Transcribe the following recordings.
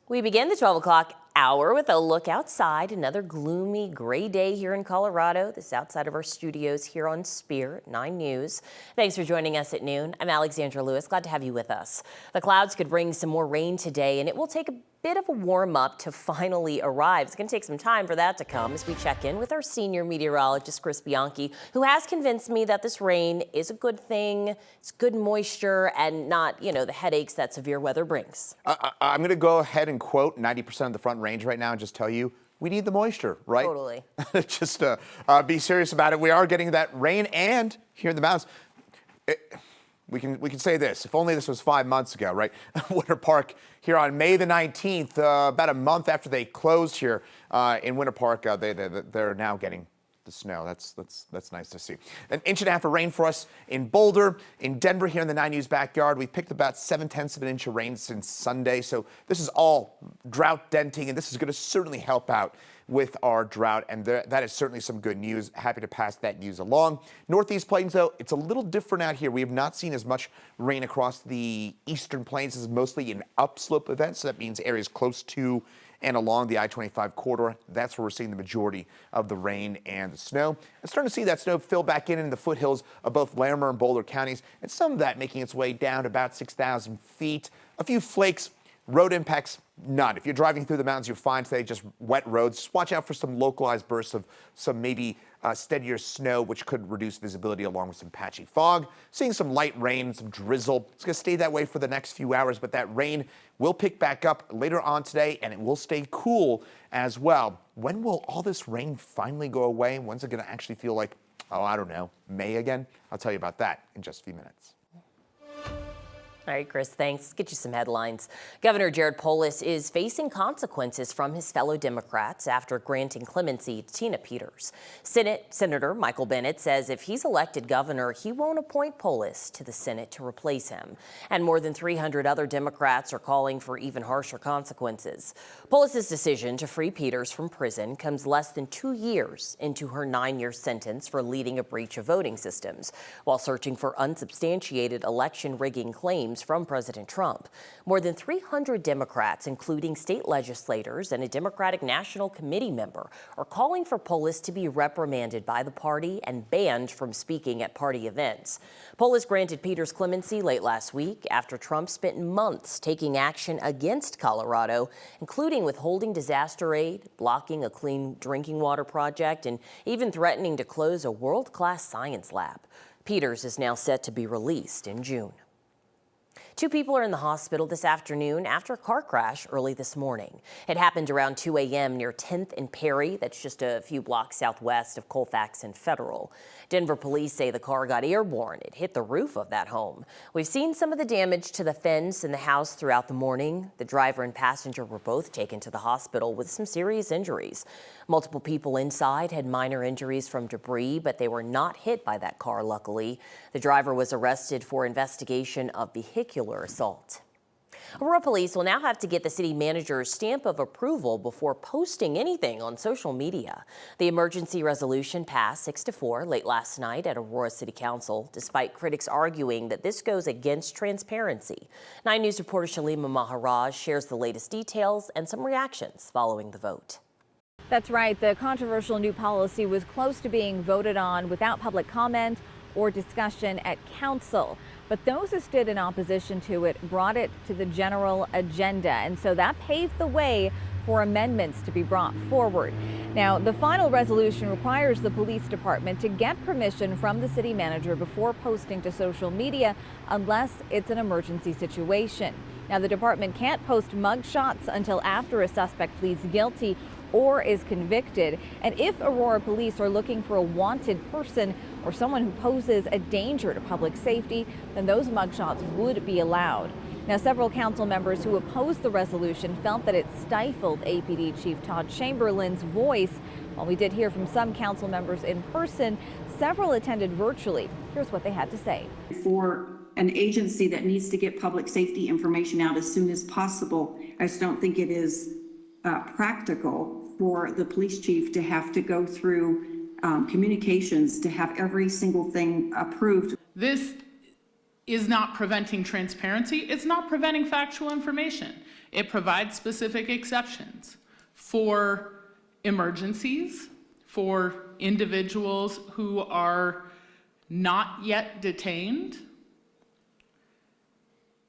We begin the 12 o'clock hour with a look outside. Another gloomy gray day here in Colorado. This is outside of our studios here on Spirit 9 News. Thanks for joining us at noon. I'm Alexandra Lewis. Glad to have you with us. The clouds could bring some more rain today, and it will take a bit of a warm up to finally arrive. It's going to take some time for that to come as we check in with our senior meteorologist, Chris Bianchi, who has convinced me that this rain is a good thing. It's good moisture and not, the headaches that severe weather brings. I'm going to go ahead and quote 90% of the Front Range right now and just tell you we need the moisture, right? Totally. Just be serious about it. We are getting that rain, and here in the mountains, we can say this. If only this was 5 months ago, right? Winter Park here on May the 19th, about a month after they closed here in Winter Park, they're now getting the snow. That's nice to see. An inch and a half of rain for us in Boulder, in Denver here in the 9 News backyard. We picked about 7/10 of an inch of rain since Sunday. So this is all drought denting, and this is going to certainly help out with our drought, and that is certainly some good news. Happy to pass that news along. Northeast Plains, though, it's a little different out here. We have not seen as much rain across the eastern plains. This is mostly an upslope event, so that means areas close to and along the I-25 corridor. That's where we're seeing the majority of the rain and the snow. I'm starting to see that snow fill back in the foothills of both Larimer and Boulder counties, and some of that making its way down to about 6,000 feet. A few flakes. Road impacts, none. If you're driving through the mountains, you'll find today just wet roads. Just watch out for some localized bursts of some maybe steadier snow, which could reduce visibility along with some patchy fog. Seeing some light rain, some drizzle. It's going to stay that way for the next few hours, but that rain will pick back up later on today, and it will stay cool as well. When will all this rain finally go away? When's it going to actually feel like, I don't know, May again? I'll tell you about that in just a few minutes. All right, Chris, thanks. Let's get you some headlines. Governor Jared Polis is facing consequences from his fellow Democrats after granting clemency to Tina Peters. Senator Michael Bennet says if he's elected governor, he won't appoint Polis to the Senate to replace him. And more than 300 other Democrats are calling for even harsher consequences. Polis's decision to free Peters from prison comes less than 2 years into her 9-year sentence for leading a breach of voting systems while searching for unsubstantiated election rigging claims from President Trump. More than 300 Democrats, including state legislators and a Democratic National Committee member, are calling for Polis to be reprimanded by the party and banned from speaking at party events. Polis granted Peters clemency late last week after Trump spent months taking action against Colorado, including withholding disaster aid, blocking a clean drinking water project, and even threatening to close a world-class science lab. Peters is now set to be released in June. 2 people are in the hospital this afternoon after a car crash early this morning. It happened around 2 a.m. near 10th and Perry. That's just a few blocks southwest of Colfax and Federal. Denver police say the car got airborne. It hit the roof of that home. We've seen some of the damage to the fence in the house throughout the morning. The driver and passenger were both taken to the hospital with some serious injuries. Multiple people inside had minor injuries from debris, but they were not hit by that car, luckily. The driver was arrested for investigation of vehicular assault. Aurora police will now have to get the city manager's stamp of approval before posting anything on social media. The emergency resolution passed 6-4 late last night at Aurora City Council, despite critics arguing that this goes against transparency. 9 News reporter Shalima Maharaj shares the latest details and some reactions following the vote. That's right. The controversial new policy was close to being voted on without public comment or discussion at council. But those who stood in opposition to it brought it to the general agenda. And so that paved the way for amendments to be brought forward. Now, the final resolution requires the police department to get permission from the city manager before posting to social media unless it's an emergency situation. Now, the department can't post mugshots until after a suspect pleads guilty or is convicted. And if Aurora police are looking for a wanted person or someone who poses a danger to public safety, then those mugshots would be allowed. Now, several council members who opposed the resolution felt that it stifled APD Chief Todd Chamberlain's voice. While we did hear from some council members in person, several attended virtually. Here's what they had to say. For an agency that needs to get public safety information out as soon as possible, I just don't think it is practical for the police chief to have to go through communications to have every single thing approved. This is not preventing transparency. It's not preventing factual information. It provides specific exceptions for emergencies, for individuals who are not yet detained.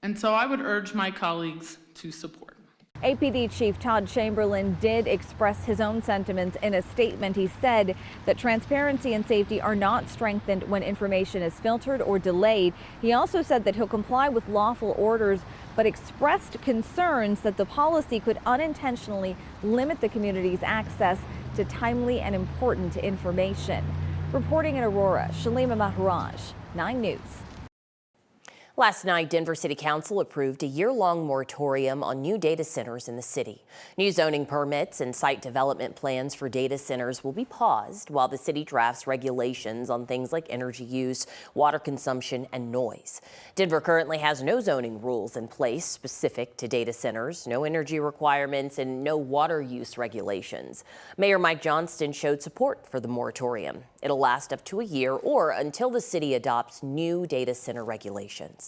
And so I would urge my colleagues to support. APD Chief Todd Chamberlain did express his own sentiments in a statement. He said that transparency and safety are not strengthened when information is filtered or delayed. He also said that he'll comply with lawful orders, but expressed concerns that the policy could unintentionally limit the community's access to timely and important information. Reporting in Aurora, Shalima Maharaj, 9 News. Last night, Denver City Council approved a year-long moratorium on new data centers in the city. New zoning permits and site development plans for data centers will be paused while the city drafts regulations on things like energy use, water consumption, and noise. Denver currently has no zoning rules in place specific to data centers, no energy requirements, and no water use regulations. Mayor Mike Johnston showed support for the moratorium. It'll last up to a year or until the city adopts new data center regulations.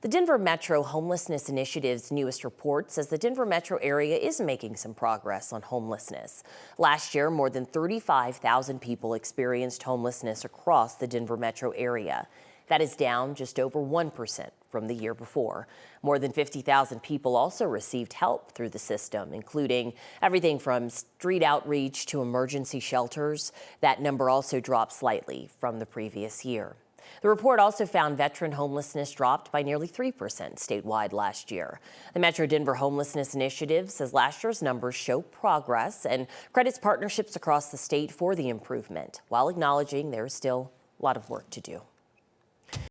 The Denver Metro Homelessness Initiative's newest report says the Denver metro area is making some progress on homelessness. Last year, more than 35,000 people experienced homelessness across the Denver metro area. That is down just over 1% from the year before. More than 50,000 people also received help through the system, including everything from street outreach to emergency shelters. That number also dropped slightly from the previous year. The report also found veteran homelessness dropped by nearly 3% statewide last year. The Metro Denver Homelessness Initiative says last year's numbers show progress and credits partnerships across the state for the improvement, while acknowledging there is still a lot of work to do.